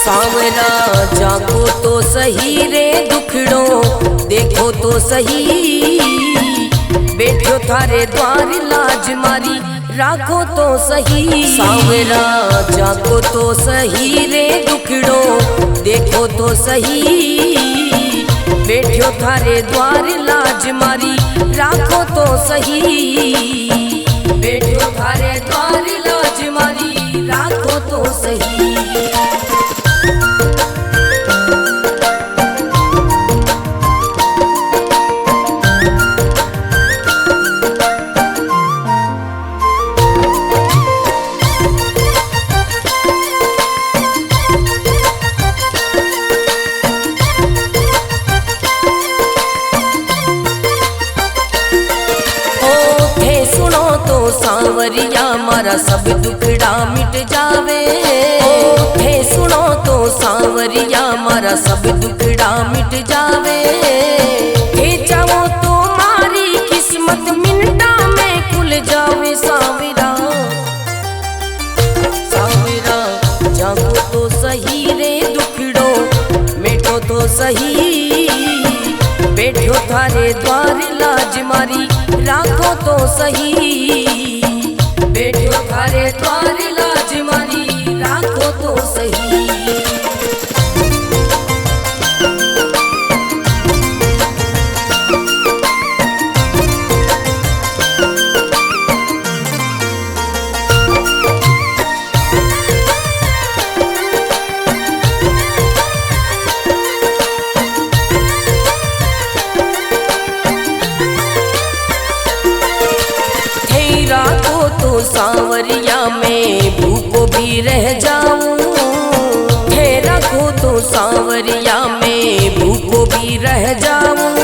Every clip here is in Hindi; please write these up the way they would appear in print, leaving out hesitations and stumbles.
सांवरा जागो तो सही रे दुखड़ो देखो तो सही, बैठो थारे द्वार लाज मारी राखो तो सही। सांवरा जागो तो सही रे दुखड़ो देखो तो सही, बैठो थारे द्वार लाज मारी राखो तो सही, बैठो थारे द्वार लाज मारी राखो तो सही। सांवरिया मारा सब दुखड़ा मिट जावे, थे सुनो तो सांवरिया मारा सब दुखड़ा मिट जावे, थे चाहो तो मारी किस्मत मिनटा में खुल जावे। सांवरा सांवरा जागो तो सही रे दुखड़ो मिटो तो सही, बैठो थारे द्वार लाज मारी राखो तो सही, बैठो थारे द्वार लाज मारी राखो तो सही। तो सांवरिया में भूखो भी रह जाऊं, थे रखो तो सांवरिया में भूखो भी रह जाऊं,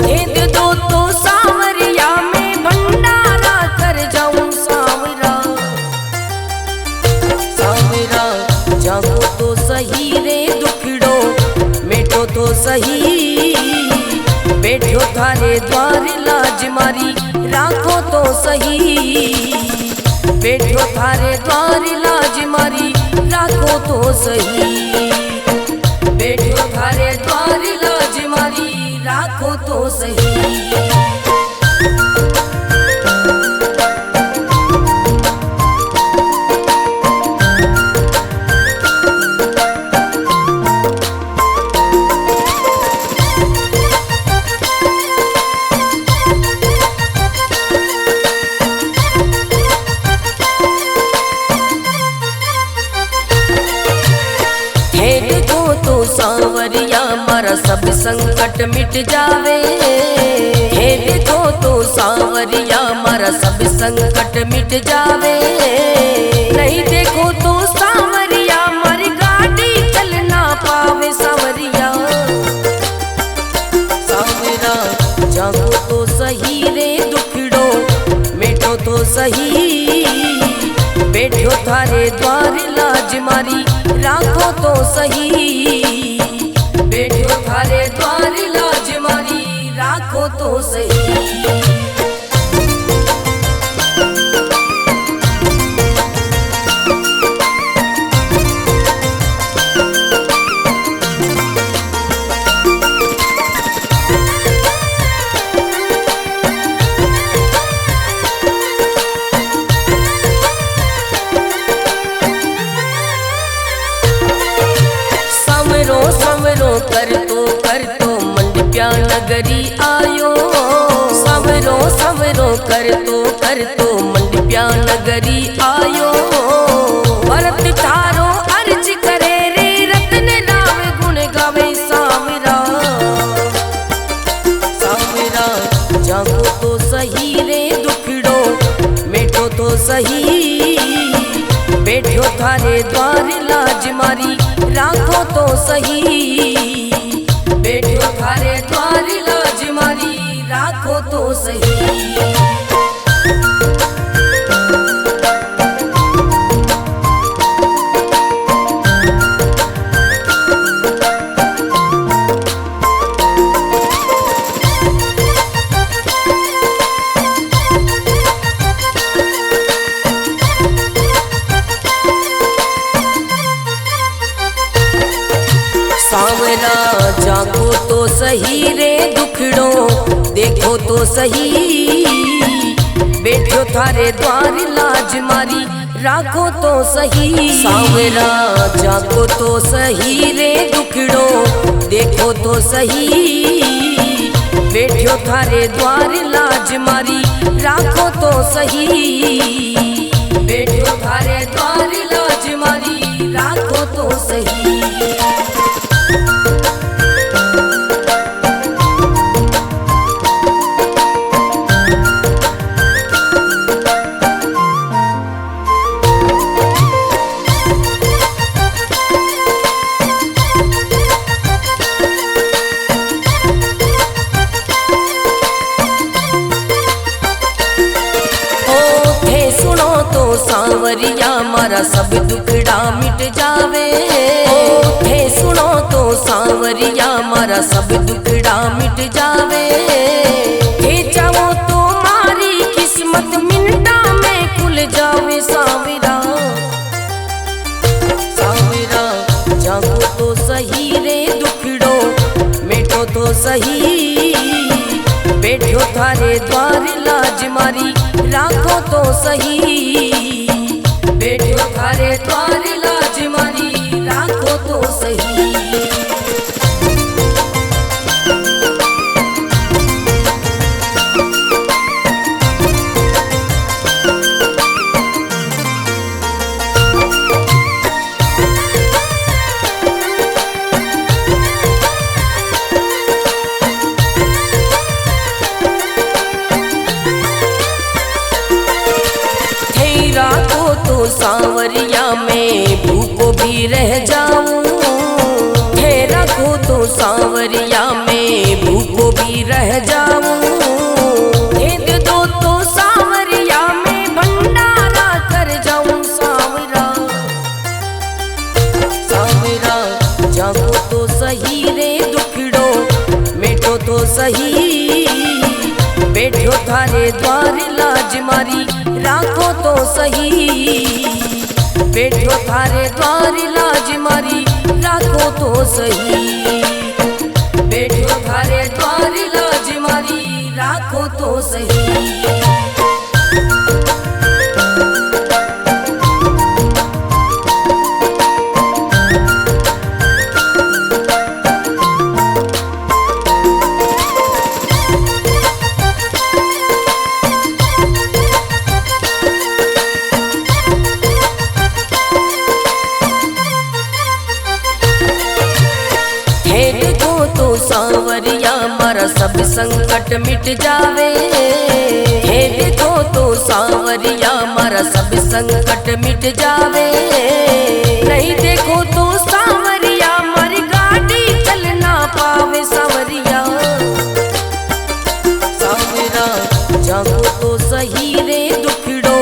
दे दो तो सांवरिया में भंडारा कर जाऊं। सांवरा सांवरा जागो तो सही रे दुखड़ो मिटो तो सही, बैठो थारे द्वार लाज मारी राखो तो सही, बैठो थारे द्वार लाज मारी राखो तो सही, बैठो थारे द्वार लाज मारी राखो तो सही। सांवरिया मारा सब संकट मिट जावे, हे देखो तो सांवरिया मारा सब संकट मिट जावे, नहीं देखो तो सांवरिया मारी गाड़ी चल ना पावे। सांवरिया सांवरा जागो तो सही रे दुखड़ो मिटो तो सही, बैठो थारे द्वार लाज मारी राखो तो सही, बैठो थारे द्वार लाज मारी राखो तो सही। कर तो मंडप्या नगरी आयो, सवरो सवरो कर तो मंडप्या नगरी आयो, भरत थारो अर्ज करे रे रतन राव गुण गावे। सांवरा सांवरा जागो तो सही रे दुखड़ो मिटो तो सही, बैठो थारे द्वार लाज मारी राखो तो सही, बैठो थारे द्वार लाज मारी राखो तो सही। सांवरा जागो तो सही रे दुखड़ो देखो तो सही, बैठो थारे द्वार लाज मारी राखो तो सही। सांवरा जागो तो सही रे दुखड़ो देखो तो सही, बैठो थारे द्वार लाज मारी राखो तो सही, बैठो थारे द्वार लाज मारी राखो तो सही। सांवरिया मारा सब दुखड़ा मिट जावे, थे सुनो तो सांवरिया मारा सब दुखड़ा मिट जावे, थे चाहो तो मारी किस्मत मिनटा में खुल जावे। सांवरा सांवरा जागो तो सही रे दुखड़ो मिटो तो सही, बैठो थारे द्वार लाज मारी राखो तो सही, बैठो थारे द्वार लाज मारी राखो तो सही। सांवरिया में भूखो भी रह जाऊं, थे रखो तो सांवरिया में भूखो भी रह जाऊं, दे दो तो सांवरिया में भंडारा कर जाऊं। सांवरा सांवरा जागो तो सही रे दुखड़ो मिटो तो सही, बैठो थारे द्वार लाज मारी राखो तो सही, बैठो थारे द्वार लाज मारी राखो तो सही, बैठो थारे द्वार लाज मारी राखो तो सही। सांवरिया मारा सब संकट मिट जावे, हे देखो तो सांवरिया मारा सब संकट मिट जावे, नहीं देखो तो सांवरिया मारी गाड़ी चल ना पावे। सांवरिया सांवरा जागो तो सही रे दुखड़ो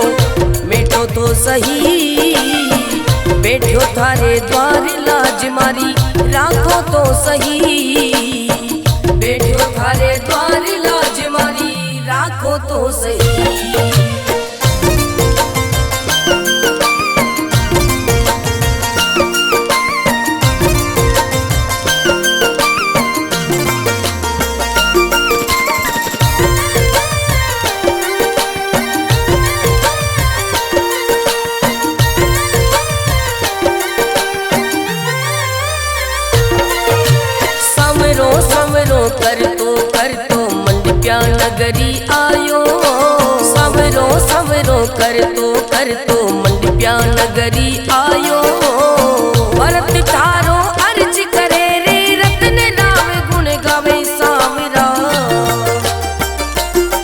मिटो तो सही, बैठो थारे द्वार लाज मारी राखो तो सही, बैठो थारे द्वार लाज मारी राखो तो सही। कर तो मंडप्या नगरी आयो, सवरो सवरो कर तो मंडप्या नगरी आयो, भरत थारो अर्ज करे रे रतन नाम गुण गावे। सांवरा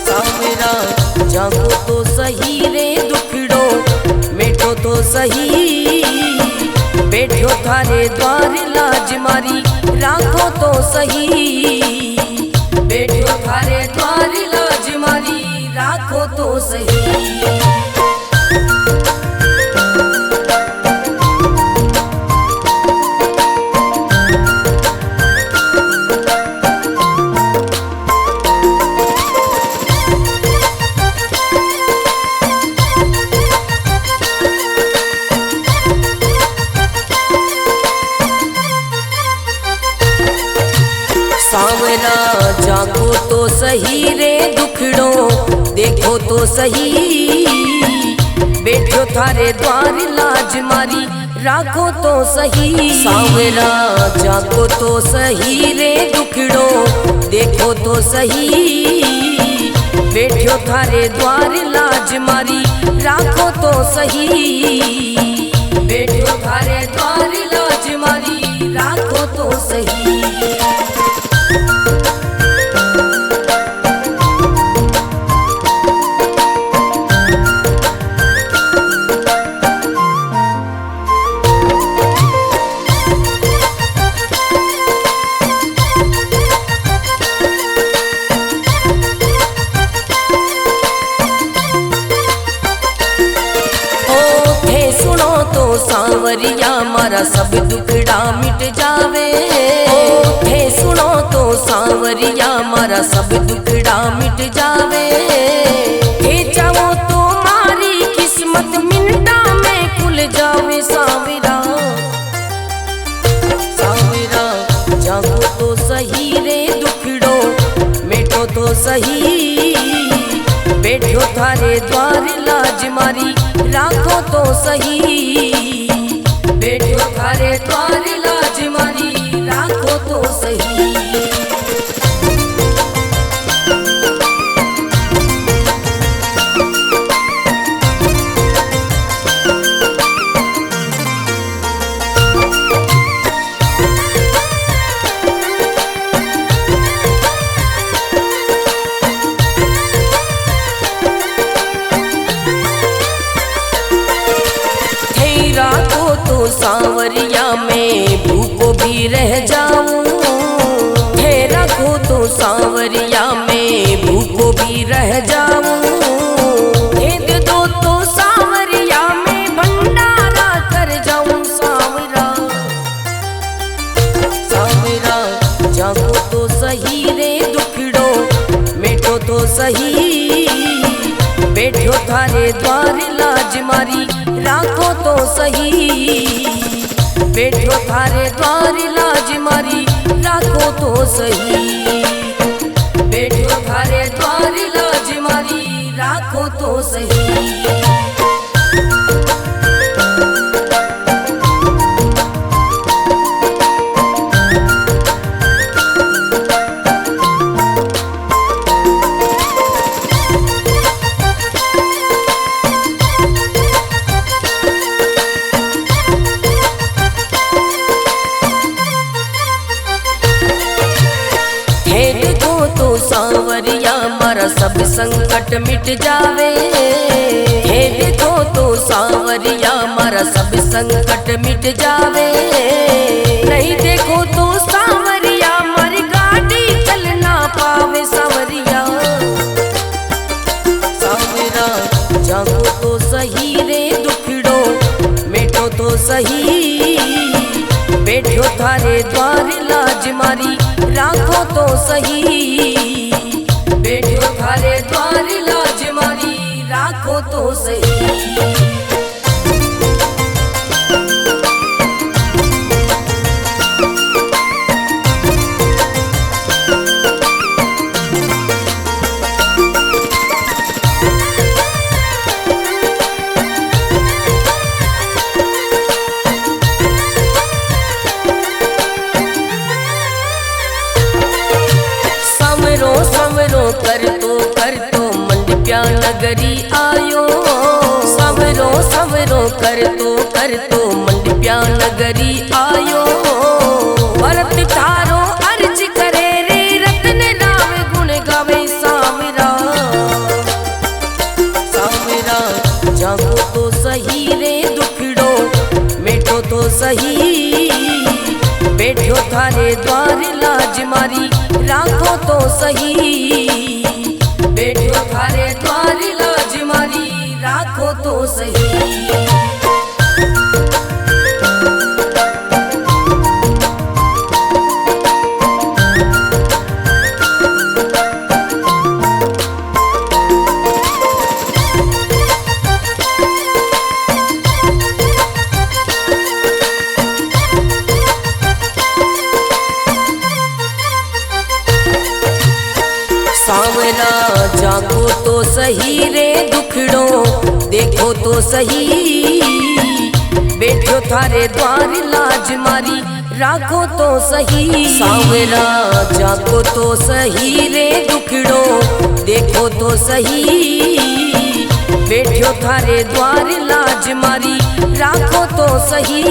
सांवरा जागो तो सही रे दुखड़ो मिटो तो सही, बैठो थारे द्वार लाज मारी राखो तो सही, बैठो थारे द्वार लाज मारी राखो तो सही। सही रे दुखड़ो देखो तो सही, बैठो थारे द्वार लाज मारी राखो तो सही। सांवरा जागो तो सही रे दुखड़ो देखो तो सही, बैठो थारे द्वार लाज मारी राखो तो सही, बैठो थारे द्वार लाज मारी राखो तो सही। सांवरिया मारा सब दुखड़ा मिट जावे, थे सुनो तो सांवरिया मारा सब दुखड़ा मिट जावे। थे चाहो तो मारी किस्मत मिनटा में खुल जावे। सांवरा सांवरा जागो तो सही रे दुखड़ो मिटो तो सही, बैठो थारे द्वार लाज मारी राखो तो सही, बैठो थारे द्वार लाज मारी राखो तो सही। सांवरिया में भूखो भी रह जाऊं, थे रखो तो सांवरिया में भूखो भी रह जाऊं। दे दो तो सांवरिया में भंडारा कर जाऊं। सांवरा सांवरा जागो तो सही रे दुखड़ो मिटो तो सही, बैठो थारे द्वार लाज मारी राखो तो सही, बैठो थारे द्वार लाज मारी राखो तो सही, बैठो थारे द्वार लाज मारी राखो तो सही। सांवरिया मारा सब संकट मिट जावे, हे देखो तो सांवरिया मारा सब संकट मिट जावे। नहीं देखो तो सांवरिया मारी गाड़ी चल ना पावे। सांवरिया सांवरा जागो तो सही रे दुखड़ो मिटो तो सही, बैठो थारे द्वार लाज मारी राखो तो सही, बैठो थारे द्वार लाज मारी राखो तो सही। कर तो मंडप्या नगरी आयो, सवरो सवरो कर तो मंडप्या नगरी आयो। भरत थारो अर्ज करे रे रतन राम गुण गावे। सांवरा सांवरा जागो तो सही रे दुखड़ो मिटो तो सही, बैठो थारे द्वार लाज मारी राखो तो सही, बैठो थारे द्वार लाज मारी राखो तो सही। जागो तो सही रे दुखड़ो देखो तो सही, बैठो थारे द्वार लाज मारी राखो तो सही। सांवरा जागो तो सही रे दुखड़ो देखो तो सही, बैठो थारे द्वार लाज मारी राखो तो सही,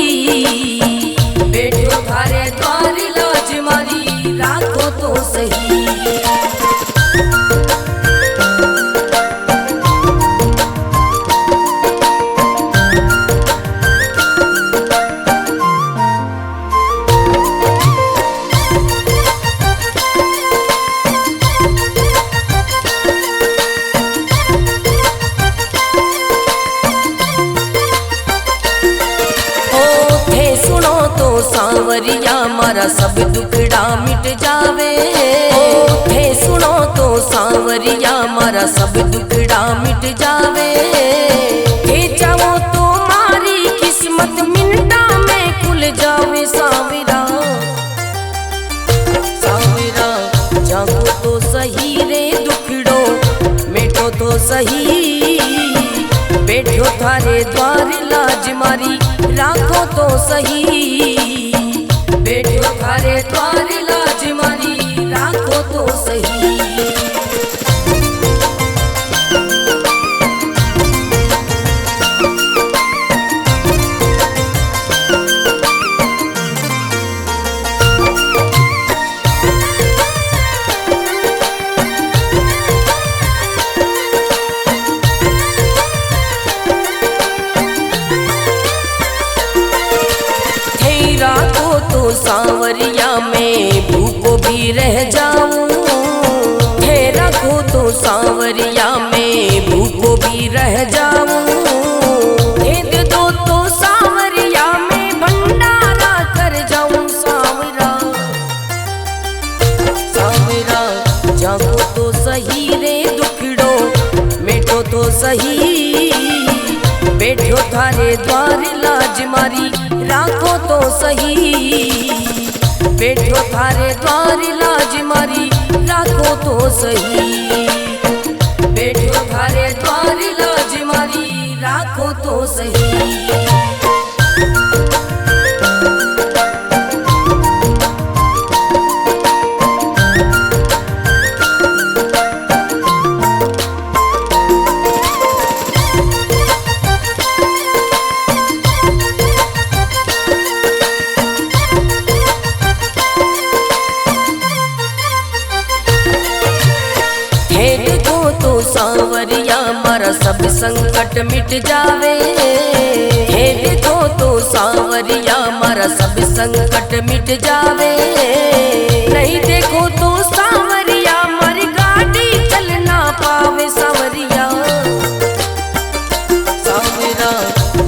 बैठो थारे द्वार लाज मारी राखो तो सही। सांवरिया मारा सब दुखड़ा मिट जावे, थे सुनो तो सांवरिया मारा सब दुखड़ा मिट जावे। थे चाहो तो मारी किस्मत मिनटा में खुल जावे। सांवरा सांवरा जागो तो सही रे दुखड़ो मिटो तो सही, बैठो थारे द्वार लाज मारी राखो तो सही, बैठो थारे द्वार लाज मारी राखो तो सही। सांवरिया में भूखो भी रह जाऊं, थे रखो तो सांवरिया में भूखो भी रह जाऊं। दे दो तो सांवरिया में भंडारा कर जाऊं। सांवरा सांवरा जागो तो सही रे दुखड़ो मिटो तो सही, बैठो थारे द्वार लाज मारी राखो तो सही, बैठो थारे द्वार लाज मारी राखो तो सही, बैठो थारे द्वार लाज मारी राखो तो सही। सांवरिया मारा सब संकट मिट जावे, हे देखो तो सांवरिया मारा सब संकट मिट जावे। नहीं देखो तो सांवरिया मारी गाड़ी चल ना पावे। सांवरिया सांवरा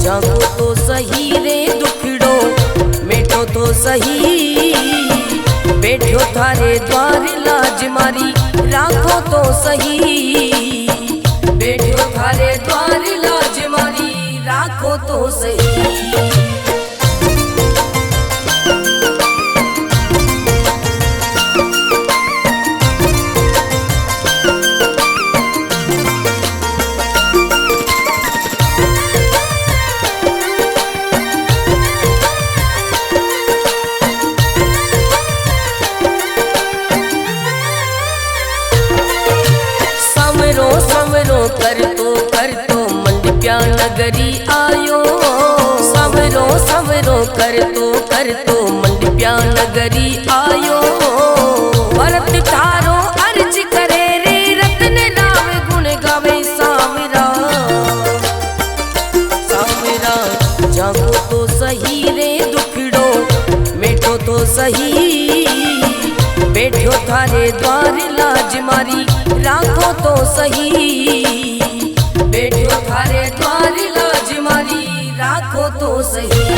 जागो तो सही रे दुखड़ो मिटो तो सही, बैठो थारे द्वार लाज मारी राखो तो सही, बैठो थारे द्वार लाज मारी राखो तो सही। कर तो मंडप्या नगरी आयो। सवरो सवरो कर तो मंडप्या नगरी आयो। भरत थारो अर्ज करे रे रत्न राम गुण गावे। सांवरा सांवरा जागो तो सही रे दुखड़ो मिटो तो सही, बैठो थारे द्वार लाज मारी राखो तो सही, बैठो थारे द्वार लाज मारी राखो तो सही।